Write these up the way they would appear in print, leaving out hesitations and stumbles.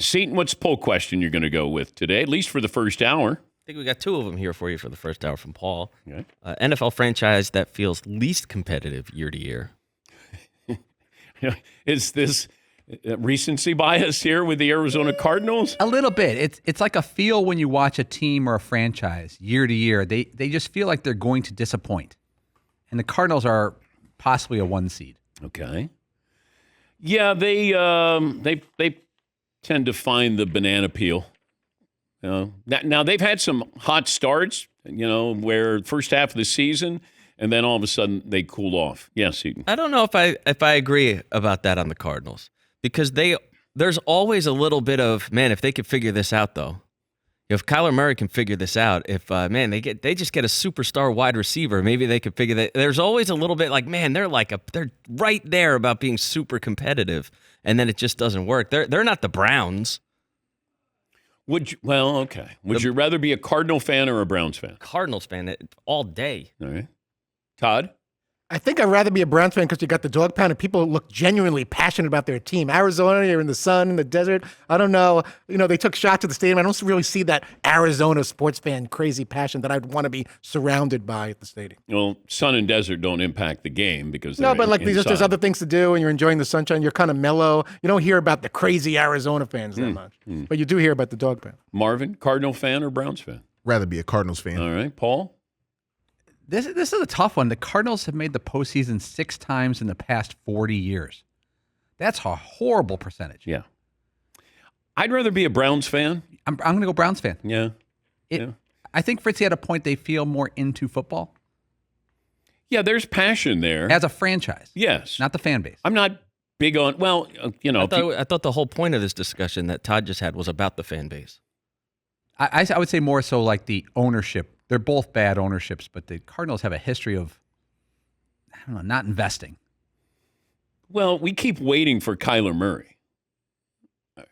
Seton, what's the poll question you're going to go with today, at least for the first hour? I think we got two of them here for you for the first hour from Paul. Okay. NFL franchise that feels least competitive year to year. Is this recency bias here with the Arizona Cardinals? A little bit. It's like a feel when you watch a team or a franchise year to year. They just feel like they're going to disappoint. And the Cardinals are possibly a 1 seed. Okay. Yeah, they tend to find the banana peel. Now they've had some hot starts, where first half of the season, and then all of a sudden they cool off. Yes, Eaton. I don't know if I agree about that on the Cardinals, because there's always a little bit of, man, if they could figure this out though. If Kyler Murray can figure this out, if they just get a superstar wide receiver, maybe they could figure that. There's always a little bit like, man, they're right there about being super competitive, and then it just doesn't work. They're not the Browns. Would you rather be a Cardinal fan or a Browns fan? Cardinals fan all day. All right. Todd? I think I'd rather be a Browns fan because you got the dog pound and people look genuinely passionate about their team. Arizona, you're in the sun, in the desert. I don't know. They took shots at the stadium. I don't really see that Arizona sports fan crazy passion that I'd want to be surrounded by at the stadium. Well, sun and desert don't impact the game because there's other things to do and you're enjoying the sunshine. You're kind of mellow. You don't hear about the crazy Arizona fans that much, but you do hear about the dog pound. Marvin, Cardinal fan or Browns fan? Rather be a Cardinals fan. All right. Paul? This is a tough one. The Cardinals have made the postseason 6 times in the past 40 years. That's a horrible percentage. Yeah. I'd rather be a Browns fan. I'm going to go Browns fan. Yeah. I think Fritzy had a point. They feel more into football. Yeah, there's passion there. As a franchise. Yes. Not the fan base. I'm not big on, I thought the whole point of this discussion that Todd just had was about the fan base. I would say more so like the ownership. They're both bad ownerships, but the Cardinals have a history of, not investing. Well, we keep waiting for Kyler Murray.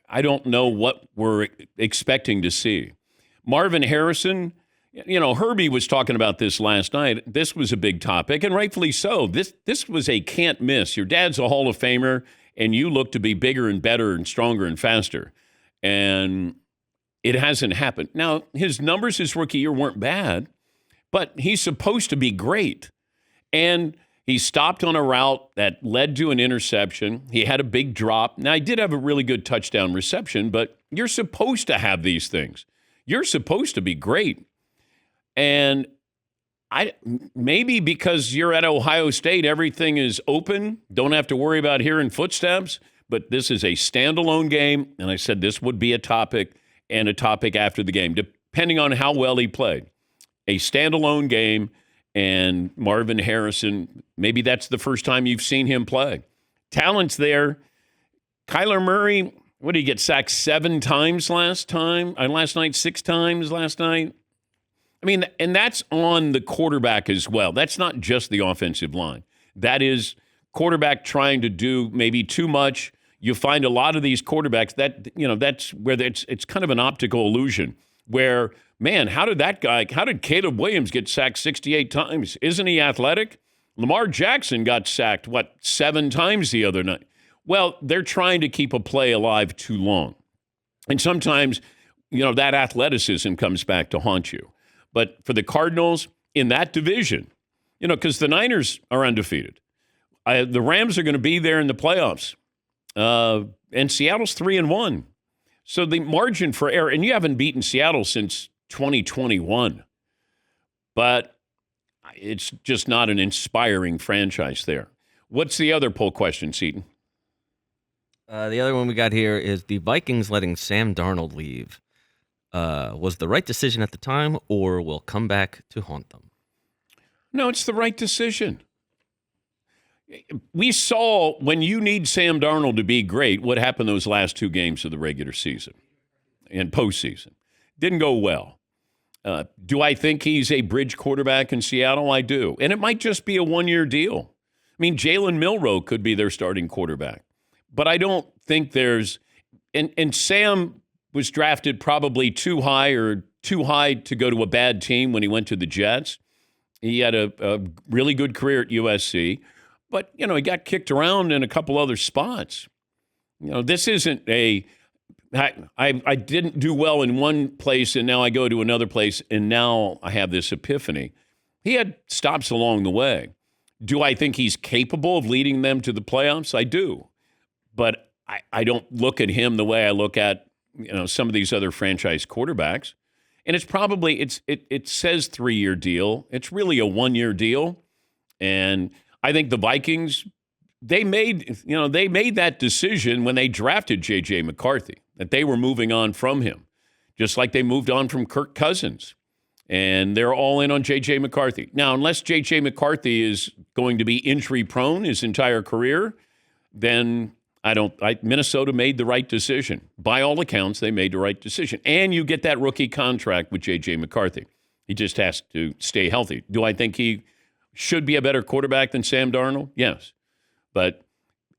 I don't know what we're expecting to see. Marvin Harrison, Herbie was talking about this last night. This was a big topic, and rightfully so. This was a can't miss. Your dad's a Hall of Famer, and you look to be bigger and better and stronger and faster. And it hasn't happened. Now, his numbers his rookie year weren't bad, but he's supposed to be great. And he stopped on a route that led to an interception. He had a big drop. Now, he did have a really good touchdown reception, but you're supposed to have these things. You're supposed to be great. And maybe because you're at Ohio State, everything is open. Don't have to worry about hearing footsteps. But this is a standalone game, and I said this would be a topic and a topic after the game, depending on how well he played. A standalone game, and Marvin Harrison, maybe that's the first time you've seen him play. Talent's there. Kyler Murray, what did he get sacked 7 times last night, 6 times last night? I mean, and that's on the quarterback as well. That's not just the offensive line. That is quarterback trying to do maybe too much. You find a lot of these quarterbacks that's where it's kind of an optical illusion where, man, how did Caleb Williams get sacked 68 times? Isn't he athletic? Lamar Jackson got sacked, 7 times the other night? Well, they're trying to keep a play alive too long. And sometimes, that athleticism comes back to haunt you. But for the Cardinals in that division, because the Niners are undefeated. The Rams are going to be there in the playoffs. And Seattle's 3-1. So the margin for error, and you haven't beaten Seattle since 2021. But it's just not an inspiring franchise there. What's the other poll question, Seton? The other one we got here is the Vikings letting Sam Darnold leave. Was the right decision at the time, or will come back to haunt them? No, it's the right decision. We saw when you need Sam Darnold to be great, what happened those last 2 games of the regular season and postseason. Didn't go well. Do I think he's a bridge quarterback in Seattle? I do. And it might just be a 1-year deal. I mean, Jalen Milroe could be their starting quarterback. But I don't think there's – and Sam was drafted probably too high to go to a bad team when he went to the Jets. He had a really good career at USC. But, he got kicked around in a couple other spots. This isn't I didn't do well in one place, and now I go to another place, and now I have this epiphany. He had stops along the way. Do I think he's capable of leading them to the playoffs? I do. But I don't look at him the way I look at some of these other franchise quarterbacks. And it's probably it says 3-year deal. It's really a 1-year deal. And I think the Vikings, they made that decision when they drafted J.J. McCarthy, that they were moving on from him, just like they moved on from Kirk Cousins. And they're all in on J.J. McCarthy. Now, unless J.J. McCarthy is going to be injury-prone his entire career, then Minnesota made the right decision. By all accounts, they made the right decision. And you get that rookie contract with J.J. McCarthy. He just has to stay healthy. Do I think he should be a better quarterback than Sam Darnold? Yes. But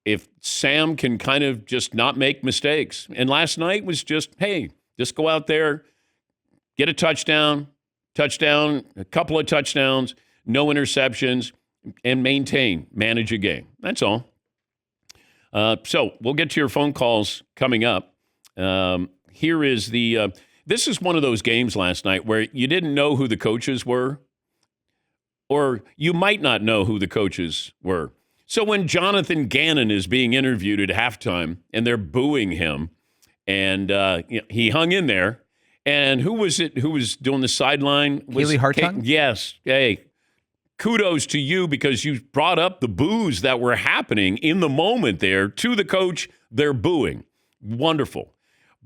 if Sam can kind of just not make mistakes, and last night was just go out there, get a touchdown, a couple of touchdowns, no interceptions, and manage a game. That's all. So we'll get to your phone calls coming up. Here is this is one of those games last night where you didn't know who the coaches were, or you might not know who the coaches were. So when Jonathan Gannon is being interviewed at halftime and they're booing him, and he hung in there, and who was it who was doing the sideline? Haley Hartung? Yes. Hey, kudos to you because you brought up the boos that were happening in the moment there to the coach. They're booing. Wonderful.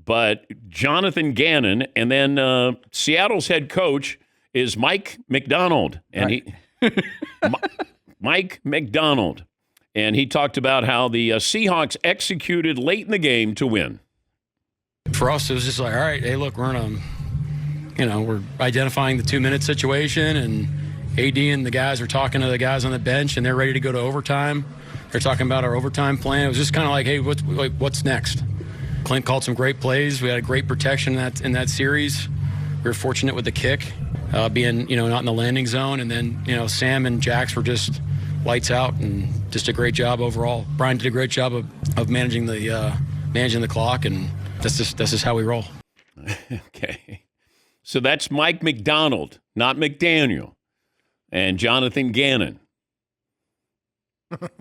But Jonathan Gannon, and then Seattle's head coach is Mike McDonald. And Mike McDonald. And he talked about how the Seahawks executed late in the game to win. For us, it was just like, all right, hey, look, we're identifying the 2-minute situation, and AD and the guys are talking to the guys on the bench, and they're ready to go to overtime. They're talking about our overtime plan. It was just kind of like, hey, what's next? Clint called some great plays. We had a great protection in that series. We were fortunate with the kick being, not in the landing zone, and then, Sam and Jax were just lights out, and just a great job overall. Brian did a great job of managing the clock, and that's just how we roll. Okay. So that's Mike McDonald, not McDaniel, and Jonathan Gannon.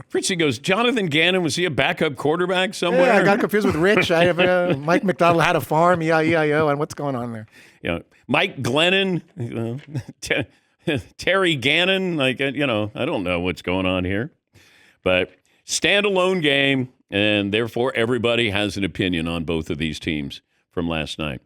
Fritzy goes, Jonathan Gannon, was he a backup quarterback somewhere? Yeah, I got confused with Rich. I have Mike McDonald had a farm, E-I-E-I-O, and what's going on there? Mike Glennon, Terry Gannon, I don't know what's going on here. But standalone game, and therefore everybody has an opinion on both of these teams from last night.